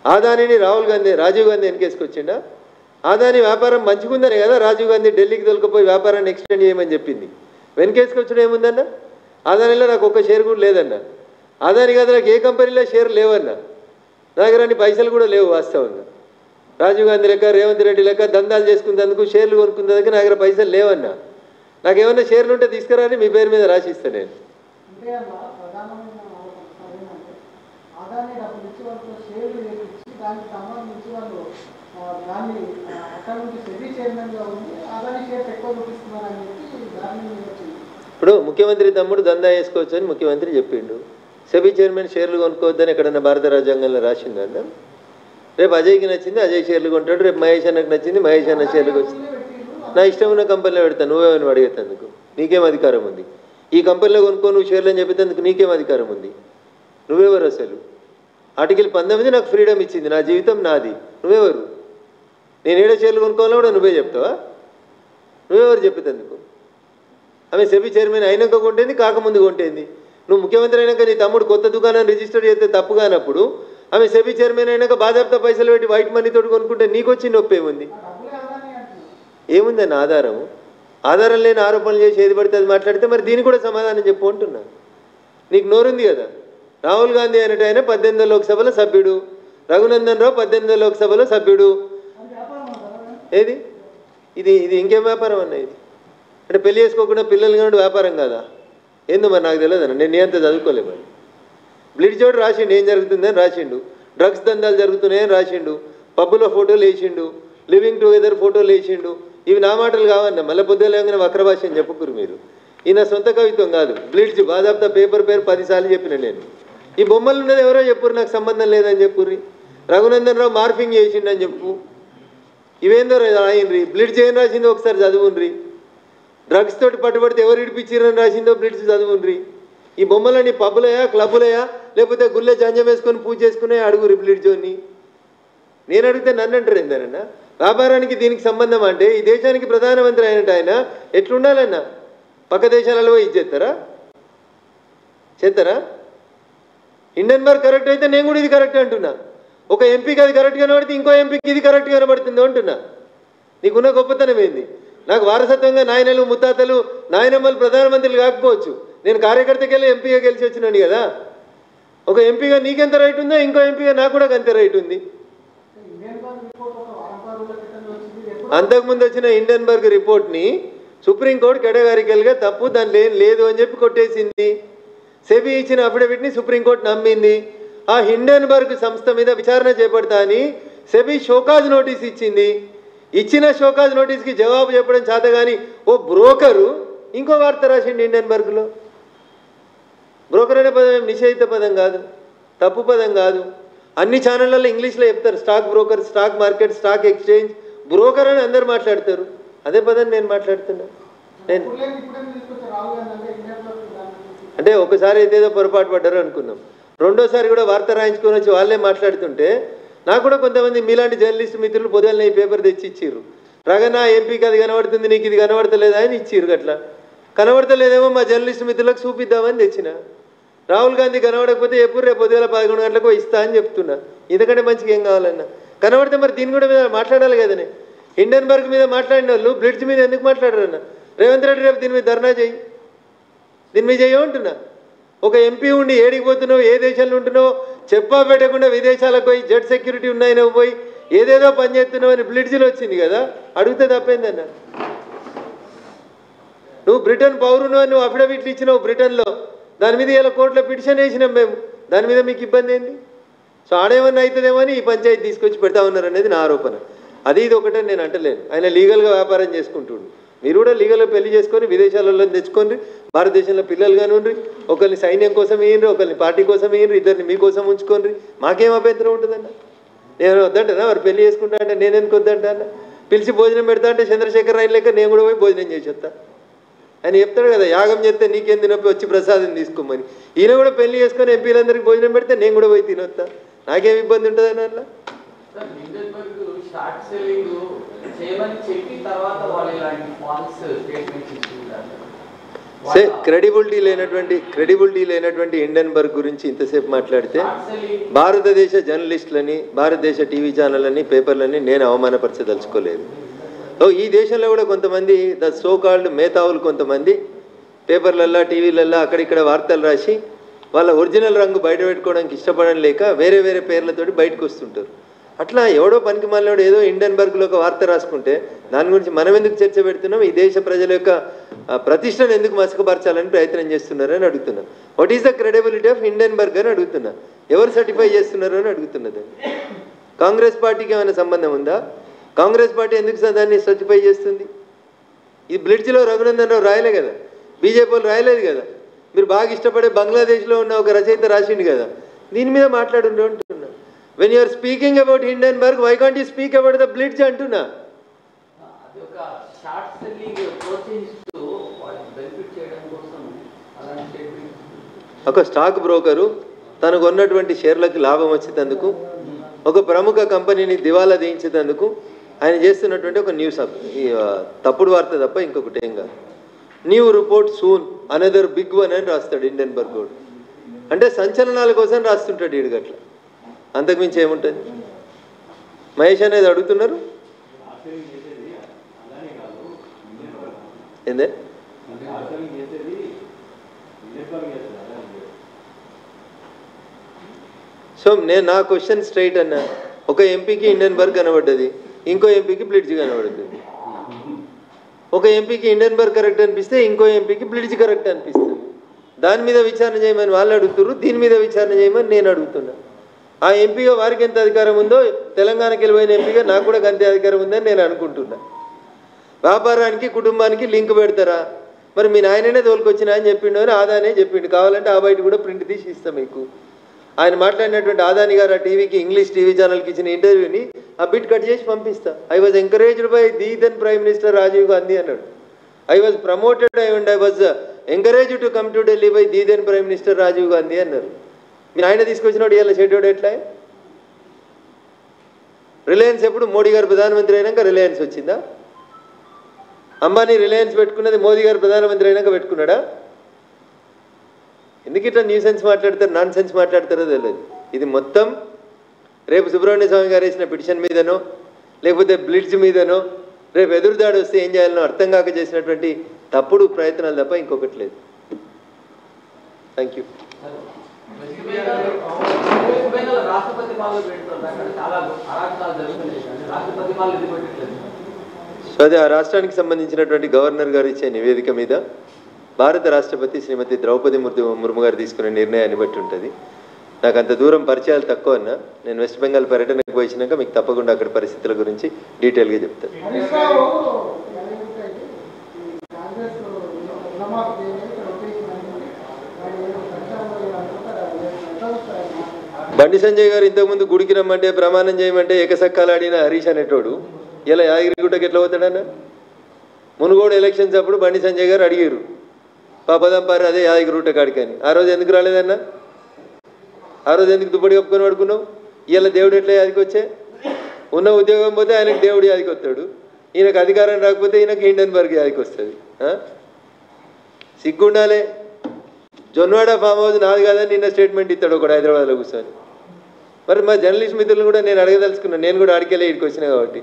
ఆదానిని రాజీవ్ గాంధీ వెనకేసుకొచ్చిండా? ఆదాని వ్యాపారం మంచిగుందనే కదా రాజీవ్ గాంధీ ఢిల్లీకి తొలకపోయి వ్యాపారాన్ని ఎక్స్టెండ్ చేయమని చెప్పింది. వెనకేసుకొచ్చడం ఏముందన్న? ఆదానిలో నాకు ఒక్క షేర్ కూడా లేదన్న. ఆదాని కాదు నాకు ఏ కంపెనీలో షేర్ లేవన్నా. నా దగ్గర అన్ని పైసలు కూడా లేవు వాస్తవంగా. రాజీవ్ గాంధీ లెక్క రేవంత్ రెడ్డి లెక్క దందాలు చేసుకున్నందుకు షేర్లు కొనుక్కున్నందుకు నా దగ్గర పైసలు లేవన్నా. నాకేమన్నా షేర్లు ఉంటే తీసుకురాని మీ పేరు మీద రాసిస్తాను నేను. ఇప్పుడు ముఖ్యమంత్రి తమ్ముడు దందా వేసుకోవచ్చు అని ముఖ్యమంత్రి చెప్పిండు. సెబీ చైర్మన్ షేర్లు కొనుక్కోవద్దని ఎక్కడన్నా భారత రాజ్యాంగంలో రాసిందన్న. రేపు అజయ్కి నచ్చింది అజయ్ షేర్లు కొంటాడు, రేపు మహేష్ అన్నకు నచ్చింది మహేష్ అన్న షేర్లకు వచ్చింది. నా ఇష్టం ఉన్న కంపెనీలో పెడతాను, నువ్వేమని అడిగేందుకు నీకేం అధికారం ఉంది? ఈ కంపెనీలో కొనుక్కో నువ్వు షేర్లు అని చెప్పేందుకు నీకేం అధికారం ఉంది? నువ్వెవరు అసలు? ఆర్టికల్ 19 నాకు ఫ్రీడమ్ ఇచ్చింది, నా జీవితం నాది. నువ్వెవరు? నేను ఏడో షేర్లు కొనుక్కోవాలో కూడా నువ్వే చెప్తావా? నువ్వెవరు చెప్పేందుకు? ఆమె సెబీ చైర్మన్ అయినాక కొంటేంది, కాకముందు కొంటేంది. నువ్వు ముఖ్యమంత్రి అయినాక నీ తమ్ముడు కొత్త దుకాణాన్ని రిజిస్టర్ చేస్తే తప్పు కానప్పుడు ఆమె సెబీ చైర్మన్ అయినాక బాధ్యత పైసలు పెట్టి వైట్ మనీతో కొనుక్కుంటే నీకు వచ్చి నొప్పి ఏముంది? ఏముందని ఆధారము? ఆధారం లేని ఆరోపణలు చేసి ఏది పడితే అది మాట్లాడితే మరి దీనికి కూడా సమాధానం చెప్పు అంటున్నా. నీకు నోరుంది కదా. రాహుల్ గాంధీ అనేట ఆయన 18వ లోక్సభలో సభ్యుడు, రఘునందన్ రావు 18వ లోక్సభలో సభ్యుడు. ఏది ఇది ఇది ఇంకేం వ్యాపారం అన్న? ఇది అంటే పెళ్లి చేసుకోకుండా పిల్లలు కానీ వ్యాపారం కాదా? ఏందో మరి నాకు తెలియదన్న, నేను నీ అంతా చదువుకోలే. మరి బ్లిడ్ చోటు రాసిండు ఏం జరుగుతుందని రాసిండు, డ్రగ్స్ దందాలు జరుగుతున్నాయని రాసిండు, పబ్బులో ఫోటోలు వేసిండు, లివింగ్ టుగెదర్ ఫోటోలు వేసిండు. ఇవి నా మాటలు కావన్న, మళ్ళీ పొద్దులేగానే వక్ర భాష అని చెప్పుకురు మీరు. ఈ నా సొంత కవిత్వం కాదు. బ్లిడ్జ్ బాదాప్తా పేపర్ పేరు 10 సార్లు చెప్పిన నేను. ఈ బొమ్మలు ఉన్నది ఎవరో చెప్పుర్రు, నాకు సంబంధం లేదని చెప్పుర్రి. రఘునందన్ రావు మార్ఫింగ్ చేసిండని చెప్పు. ఇవేందో రాయినరి. బ్లిడ్జ్ ఏం రాసిందో ఒకసారి చదువుండ్రి. డ్రగ్స్ తోటి పట్టుబడితే ఎవరు ఇడిపించారని రాసిందో బ్లిడ్జ్ చదువుండ్రి. ఈ బొమ్మలని పబ్బులయా క్లబ్బులయా లేకపోతే గుళ్ళే జంజం వేసుకొని పూజ చేసుకునే అడుగురి బ్లిడ్జోని. నేను అడిగితే నన్ను అంటారు ఏందన్నా? వ్యాపారానికి దీనికి సంబంధం అంటే ఈ దేశానికి ప్రధానమంత్రి అయినట్టు ఆయన ఎట్లుండాలన్నా? పక్క దేశాలలో ఇది చేస్తారా? హిండెన్బర్గ్ కరెక్ట్ అయితే నేను కూడా ఇది కరెక్ట్ అంటున్నా. ఒక ఎంపీకి అది కరెక్ట్ కనబడితే ఇంకో ఎంపీకి ఇది కరెక్ట్ కనబడుతుందో అంటున్నా. నీకున్న గొప్పతనం ఏంది? నాకు వారసత్వంగా నాయనలు ముత్తాతలు నాయనమ్మలు ప్రధానమంత్రులు కాకపోవచ్చు, నేను కార్యకర్తకి వెళ్ళి ఎంపీగా గెలిచి వచ్చినాను కదా. ఒక ఎంపీగా నీకెంత రైట్ ఉందో ఇంకో ఎంపీగా నాకు కూడా అంతే రైట్ ఉంది. అంతకుముందు వచ్చిన హిండెన్బర్గ్ రిపోర్ట్ని సుప్రీంకోర్టు కేటగారికల్గా తప్పు, దాని లేదు అని చెప్పి కొట్టేసింది. సెబీ ఇచ్చిన అఫిడవిట్ని సుప్రీంకోర్టు నమ్మింది. ఆ హిండెన్బర్గ్ సంస్థ మీద విచారణ చేపడతా అని సెబీ షోకాజ్ నోటీస్ ఇచ్చింది. ఇచ్చిన షోకాజ్ నోటీస్కి జవాబు చెప్పడం చేత కానీ ఓ బ్రోకరు ఇంకో వార్త రాసిండు హిండెన్బర్గ్లో. బ్రోకర్ అనే పదం ఏం నిషేధిత పదం కాదు, తప్పు పదం కాదు. అన్ని ఛానళ్ళల్లో ఇంగ్లీష్లో చెప్తారు, stock broker, stock market, stock exchange. Broker అని అందరు మాట్లాడతారు, అదే పదం నేను మాట్లాడుతున్నా. నేను అంటే ఒకసారి అయితే ఏదో పొరపాటు పడ్డారు అనుకున్నాం, రెండోసారి కూడా వార్త రాయించుకొని వచ్చి వాళ్ళే మాట్లాడుతుంటే నాకు కూడా కొంతమంది మీలాంటి జర్నలిస్ట్ మిత్రులు పొద్దున్న ఈ పేపర్ తెచ్చి ఇచ్చిర్రు. రాగన్నా ఎంపీకి అది కనబడుతుంది, నీకు ఇది కనబడతలేదా అని ఇచ్చిర్రు. అట్లా కనబడతలేదేమో మా జర్నలిస్ట్ మిత్రులకు చూపిద్దామని తెచ్చిన. రాహుల్ గాంధీ కనబడకపోతే ఎప్పుడు రేపు పొద్దున 11 గంటలకు ఇస్తా అని చెప్తున్నా. ఇంతకంటే మంచిగా ఏం కావాలన్నా? కనబడితే మరి దీని కూడా మీద మాట్లాడాలి కదనే. హిండెన్బర్గ్ మీద మాట్లాడిన వాళ్ళు బ్లిడ్జ్ మీద ఎందుకు మాట్లాడరన్న? రేవంత్ రెడ్డి రేపు దీని మీద ధర్నా చేయి, దీని మీద చేయమంటున్నా. ఒక ఎంపీ ఉండి ఏడికి పోతున్నావు, ఏ దేశంలో ఉంటున్నావు చెప్పా పెట్టకుండా విదేశాలకు పోయి జెడ్ సెక్యూరిటీ ఉన్నాయి నువ్వు పోయి ఏదేదో పని చేస్తున్నావు అని బ్లిడ్జ్లో వచ్చింది కదా, అడిగితే తప్పైందన్న. నువ్వు బ్రిటన్ పౌరును అని నువ్వు అఫిడవిట్లు ఇచ్చినావు బ్రిటన్లో, దాని మీద ఇలా కోర్టులో పిటిషన్ వేసినాం మేము, దాని మీద మీకు ఇబ్బంది ఏంది? సో ఆడేమన్నా అవుతుందేమో అని ఈ పంచాయతీ తీసుకొచ్చి పెడతా ఉన్నారు అనేది నా ఆరోపణ. అది ఇది ఒకటే నేను అంటలేను, ఆయన లీగల్గా వ్యాపారం చేసుకుంటుండు. మీరు కూడా లీగల్గా పెళ్లి చేసుకొని విదేశాలలో తెచ్చుకోండి, భారతదేశంలో పిల్లలు కానివ్వండి, ఒకరిని సైన్యం కోసం వేయండి, ఒకరిని పార్టీ కోసం వేయండి, ఇద్దరిని మీకోసం ఉంచుకోండి, మాకేం అభ్యంతరం ఉంటుందన్న? నేను వద్దంటానా వారు పెళ్లి చేసుకుంటా అంటే? నేను ఎందుకు వద్దంటా అన్న? పిలిచి భోజనం పెడతా అంటే చంద్రశేఖర్ రాయన లెక్క నేను కూడా పోయి భోజనం చేసి వస్తా. ఆయన చెప్తాడు కదా, యాగం చేస్తే నీకేం తినొప్పి వచ్చి ప్రసాదం తీసుకోమని. ఈయన కూడా పెళ్లి చేసుకొని ఎంపీలందరికీ భోజనం పెడితే నేను కూడా పోయి తినొస్తా, నాకేం ఇబ్బంది ఉంటుందని అట్లా. క్రెడిబిలిటీ లేనటువంటి హిండెన్బర్గ్ గురించి ఇంతసేపు మాట్లాడితే భారతదేశ జర్నలిస్టులని, భారతదేశ టీవీ ఛానళ్ళని, పేపర్లని నేను అవమానపరచదలుచుకోలేదు. ఈ దేశంలో కూడా కొంతమంది ద సో కాల్డ్ మేధావులు కొంతమంది పేపర్లల్లో, టీవీలల్లో అక్కడిక్కడ వార్తలు రాసి వాళ్ళ ఒరిజినల్ రంగు బయట పెట్టుకోవడానికి ఇష్టపడడం లేక వేరే వేరే పేర్లతోటి బయటకు వస్తుంటారు. అట్లా ఎవడో పనికి మాలినోడు ఏదో హిండెన్బర్గ్లో ఒక వార్త రాసుకుంటే దాని గురించి మనం ఎందుకు చర్చ పెడుతున్నాం? ఈ దేశ ప్రజల యొక్క ప్రతిష్టను ఎందుకు మసకపరచాలని ప్రయత్నం చేస్తున్నారు అని అడుగుతున్నా. What is the credibility of Hindenburg అని అడుగుతున్నా. ఎవరు సర్టిఫై చేస్తున్నారు అని అడుగుతున్నది. కాంగ్రెస్ పార్టీకి ఏమైనా సంబంధం ఉందా? కాంగ్రెస్ పార్టీ ఎందుకు దాన్ని సర్టిఫై చేస్తుంది? ఈ బ్లిడ్జ్లో రఘునందన్ రావు రాయలే కదా, బీజేపీ వాళ్ళు రాయలేదు కదా. మీరు బాగా ఇష్టపడే బంగ్లాదేశ్లో ఉన్న ఒక రచయిత రాసిండు కదా. దీని మీద మాట్లాడుండు అంటున్నా. When you're speaking about Hindenburg, why can't you speak about the blitz అంటున్నా. ఒక స్టాక్ బ్రోకరు తనకు ఉన్నటువంటి షేర్లకి లాభం వచ్చేందుకు, ఒక ప్రముఖ కంపెనీని దివాలా తీయించేందుకు ఆయన చేస్తున్నటువంటి ఒక న్యూస్ తప్పుడు వార్త తప్ప ఇంకొకటి ఏం కాదు. New report soon another big one అని రాస్తాడు హిండెన్బర్గ్ గోడ్. అంటే సంచలనాల కోసం రాస్తుంటాడు ఈడు గట్ల, అంతకుమించి ఏముంటుంది? మహేష్ అనేది అడుగుతున్నారు ఏందే? సో నేను నా క్వశ్చన్ స్ట్రైట్ అన్నా. ఒక ఎంపీకి హిండెన్బర్గ్ కనబడ్డది, ఇంకో ఎంపీకి బ్లిడ్జ్ కనబడుతుంది. ఒక ఎంపీకి హిండెన్బర్గ్ కరెక్ట్ అనిపిస్తే ఇంకో ఎంపీకి బ్లిడ్జ్ కరెక్ట్ అనిపిస్తుంది. దాని మీద విచారణ చేయమని వాళ్ళు అడుగుతున్నారు, దీని మీద విచారణ చేయమని నేను అడుగుతున్నా. ఆ ఎంపీగా వారికి ఎంత అధికారం ఉందో తెలంగాణకి వెళ్ళిపోయిన ఎంపీగా నాకు కూడా అంతే అధికారం ఉందని నేను అనుకుంటున్నా. వ్యాపారానికి కుటుంబానికి లింక్ పెడతారా? మరి మీ నాయననే తోలుకొచ్చినా అని చెప్పిండు అని ఆదానే చెప్పిండు. కావాలంటే ఆ బయట కూడా ప్రింట్ తీసి ఇస్తాం మీకు. ఆయన మాట్లాడినటువంటి ఆదాని గారు ఆ టీవీకి, ఇంగ్లీష్ టీవీ ఛానల్కి ఇచ్చిన ఇంటర్వ్యూని ఆ బిట్ కట్ చేసి పంపిస్తా. I was encouraged by the then prime minister Rajiv Gandhi అన్నాడు. I was promoted and I was encourage to come to Delhi by the then prime minister Rajiv Gandhi అన్నారు. మీరు ఆయన తీసుకొచ్చినోడు ఇలా షెడ్యూడ్ ఎట్లా? రిలయన్స్ ఎప్పుడు మోడీ గారు ప్రధానమంత్రి అయినాక రిలయన్స్ వచ్చిందా? అంబానీ రిలయన్స్ పెట్టుకున్నది మోదీ గారు ప్రధానమంత్రి అయినాక పెట్టుకున్నాడా? ఎందుకు ఇట్లా న్యూ సెన్స్ మాట్లాడతారు, నాన్ సెన్స్ మాట్లాడతారో తెలియదు. ఇది మొత్తం రేపు సుబ్రహ్మణ్య స్వామి గారు వేసిన పిటిషన్ మీదనో లేకపోతే బ్లిడ్జ్ మీదనో రేపు ఎదురుదాడి వస్తే ఏం చేయాలనో అర్థం కాక చేసినటువంటి తప్పుడు ప్రయత్నాలు తప్ప ఇంకొకటి లేదు. Thank you. సో అది ఆ రాష్ట్రానికి సంబంధించినటువంటి గవర్నర్ గారు ఇచ్చే నివేదిక మీద భారత రాష్ట్రపతి శ్రీమతి ద్రౌపది ముర్ము గారు తీసుకునే నిర్ణయాన్ని బట్టి ఉంటుంది. నాకు అంత దూరం పరిచయాలు తక్కువ అన్నా. నేను వెస్ట్ బెంగాల్ పర్యటనకు పోయినాక మీకు తప్పకుండా అక్కడ పరిస్థితుల గురించి డీటెయిల్గా చెప్తాను. బండి సంజయ్ గారు ఇంతకుముందు గుడికి రమ్మంటే ప్రమాణం చేయమంటే ఏకసక్కాలాడిన హరీష్ అనేటోడు ఇలా యాదగిరిగుట్టకి ఎట్లా పోతాడన్నా? మునుగోడు ఎలక్షన్స్ అప్పుడు బండి సంజయ్ గారు అడిగారు పాపదంపారు అదే యాదగిరిగుట్ట కాడికని. ఆ రోజు ఎందుకు రాలేదన్నా? ఆ రోజు ఎందుకు దుప్పటి కప్పుకొని పడుకున్నావు? ఇలా దేవుడు ఎట్లా యాదికి వచ్చే? ఉన్న ఉద్యోగం పోతే ఆయనకు దేవుడు యాదికి వస్తాడు, ఈయనకు అధికారం రాకపోతే ఈయనకు హిండెన్బర్గ్ యాదికి వస్తుంది. సిగ్గుండాలే. జొన్వాడ ఫామ్ హౌస్ నాది కాదని నిన్న స్టేట్మెంట్ ఇస్తాడు ఒకడు హైదరాబాద్లో కూర్చొని. మరి మా జర్నలిస్ట్ మిత్రులు కూడా నేను అడగదలుచుకున్నాను. నేను కూడా అడిగేలే ఇక్కడికి వచ్చినా కాబట్టి